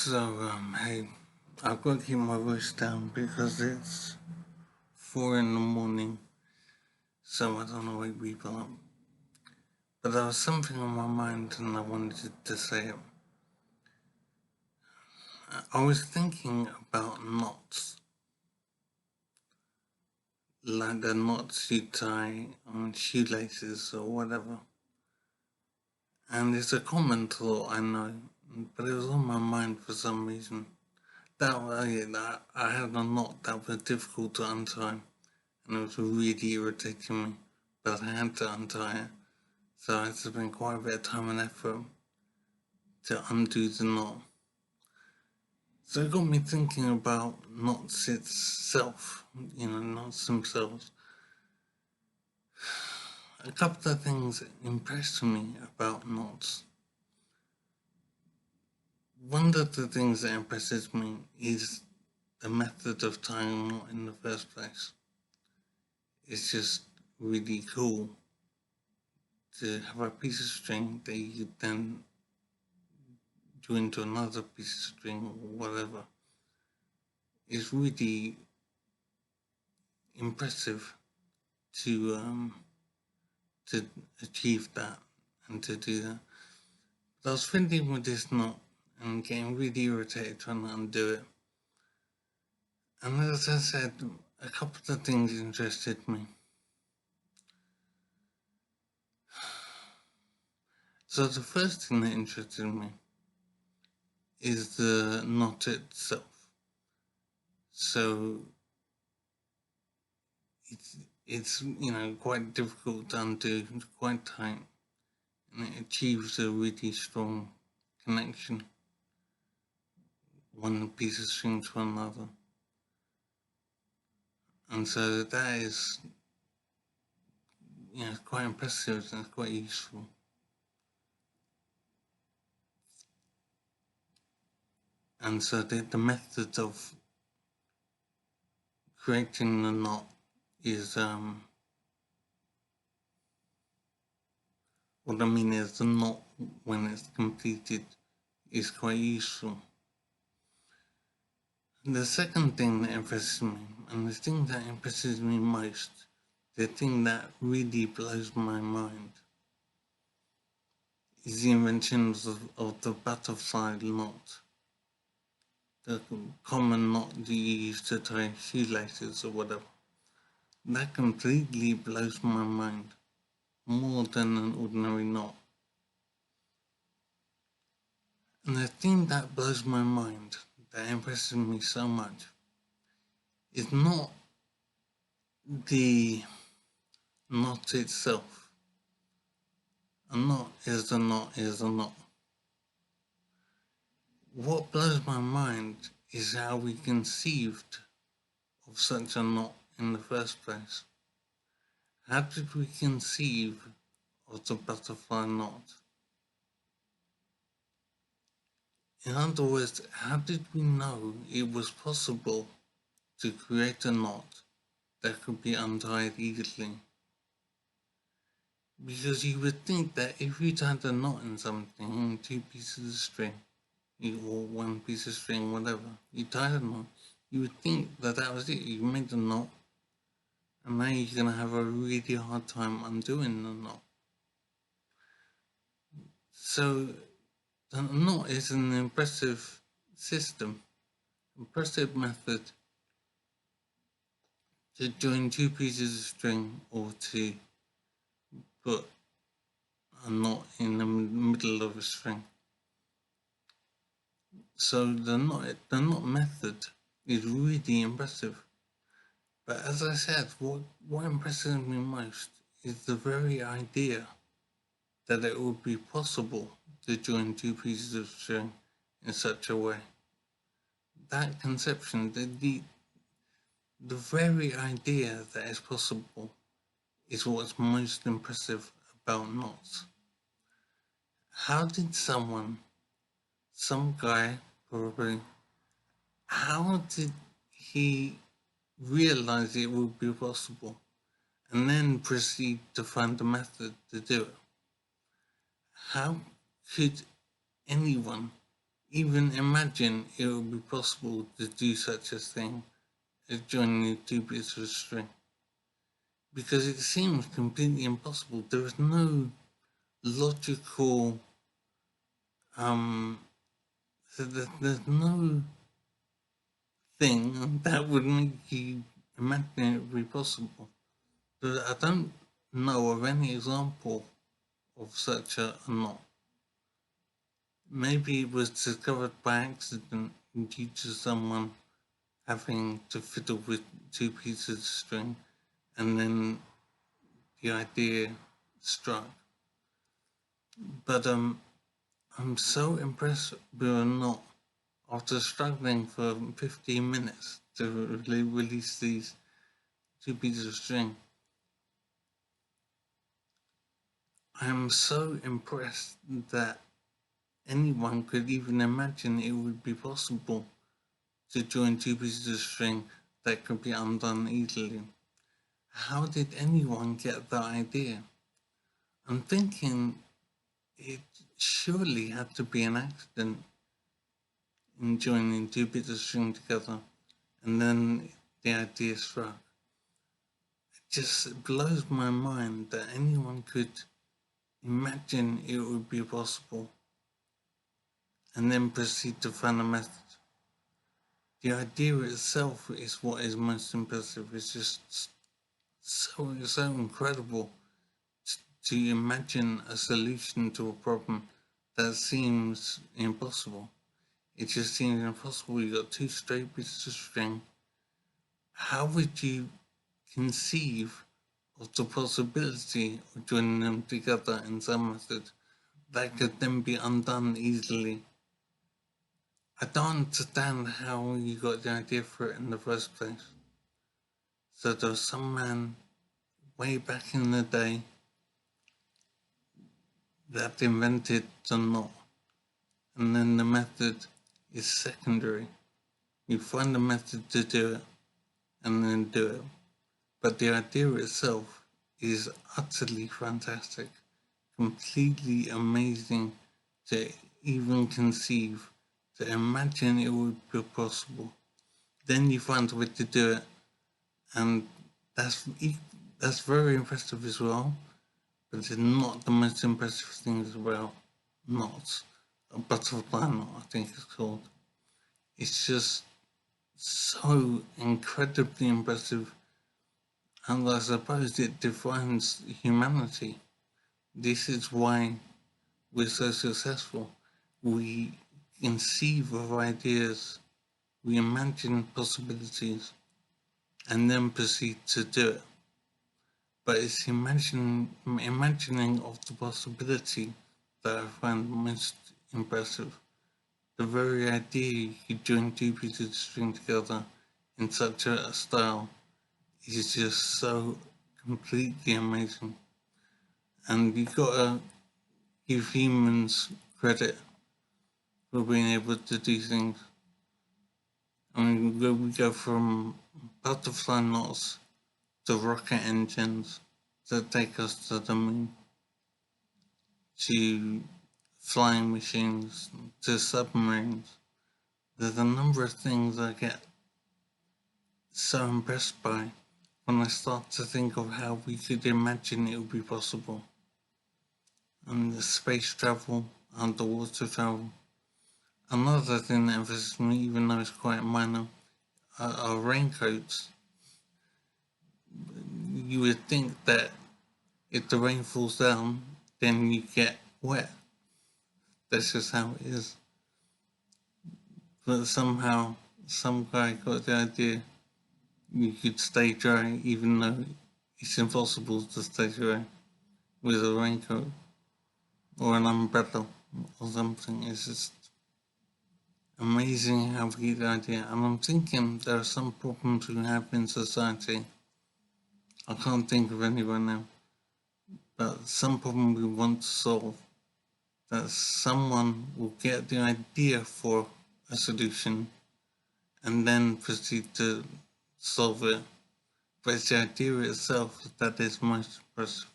Hey, I've got to keep my voice down because it's 4 in the morning, so I don't want to wake people up. But there was something on my mind and I wanted to say it. I was thinking about knots, like the knots you tie on shoelaces or whatever. And it's a common thought, I know, but it was on my mind for some reason. I had a knot that was difficult to untie, and it was really irritating me, but I had to untie it, so I had to spend quite a bit of time and effort to undo the knot. So it got me thinking about knots itself, knots themselves. A couple of things impressed me about knots. One of the things that impresses me is the method of tying a knot in the first place. It's just really cool to have a piece of string that you then join to another piece of string or whatever. It's really impressive to achieve that and to do that. But I was fiddling with this knot and getting really irritated trying to undo it. And as I said, a couple of things interested me. So the first thing that interested me is the knot itself. So it's quite difficult to undo, it's quite tight, and it achieves a really strong connection, one piece of string to another. And so that is quite impressive and it's quite useful. And so the method of creating the knot is what I mean is the knot when it's completed is quite useful. And the second thing that impresses me, and the thing that impresses me most, the thing that really blows my mind, is the inventions of the butterfly knot. The common knot that you use to tie shoelaces or whatever. That completely blows my mind, more than an ordinary knot. And the thing that blows my mind, that impresses me so much, is not the knot itself. A knot is a knot is a knot. What blows my mind is how we conceived of such a knot in the first place. How did we conceive of the butterfly knot? In other words, how did we know it was possible to create a knot that could be untied easily? Because you would think that if you tied a knot in something in two pieces of string, or one piece of string, whatever, you tied a knot, you would think that that was it. You made the knot, and now you're going to have a really hard time undoing the knot. So the knot is an impressive system, impressive method to join two pieces of string or to put a knot in the middle of a string. So the knot method is really impressive. But as I said, what impresses me most is the very idea that it would be possible to join two pieces of string in such a way. That conception, the very idea that it's possible is what's most impressive about knots. How did some guy probably, how did he realize it would be possible and then proceed to find a method to do it? How could anyone even imagine it would be possible to do such a thing as joining two bits of string, because it seems completely impossible. There is no logical, um, there's no thing that would make you imagine it would be possible. I don't know of any example of such a knot. Maybe it was discovered by accident due to someone having to fiddle with two pieces of string, and then the idea struck. But I'm so impressed with a knot after struggling for 15 minutes to release these two pieces of string. I am so impressed that anyone could even imagine it would be possible to join two pieces of string that could be undone easily. How did anyone get that idea? I'm thinking it surely had to be an accident in joining two bits of string together, and then the idea struck. It just blows my mind that anyone could imagine it would be possible and then proceed to find a method. The idea itself is what is most impressive. It's just so incredible to imagine a solution to a problem that seems impossible. It just seems impossible. You got two straight bits of string. How would you conceive of the possibility of joining them together in some method that could then be undone easily? I don't understand how you got the idea for it in the first place. So there was some man way back in the day that invented the knot, and then the method is secondary. You find a method to do it and then do it. But the idea itself is utterly fantastic, completely amazing to even conceive, to imagine it would be possible. Then you find a way to do it, and that's very impressive as well. But it's not the most impressive thing about knots. A butterfly knot, I think it's called. It's just so incredibly impressive, and I suppose it defines humanity. This is why we're so successful. We conceive of ideas, we imagine possibilities, and then proceed to do it. But it's imagining of the possibility that I find most impressive. The very idea you could join two pieces of string together in such a style is just so completely amazing. And you've got to give humans credit for being able to do things. I mean, we go from butterfly knots to rocket engines that take us to the moon, to flying machines, to submarines. There's a number of things I get so impressed by when I start to think of how we could imagine it would be possible. And the space travel, underwater travel. Another thing that interests me, even though it's quite minor, are raincoats. You would think that if the rain falls down, then you get wet. That's just how it is. But somehow, some guy got the idea you could stay dry even though it's impossible to stay dry with a raincoat or an umbrella or something. It's just amazing how we get the idea. And I'm thinking there are some problems we have in society. I can't think of any right now, but some problem we want to solve, that someone will get the idea for a solution and then proceed to solve it. But it's the idea itself that is most impressive.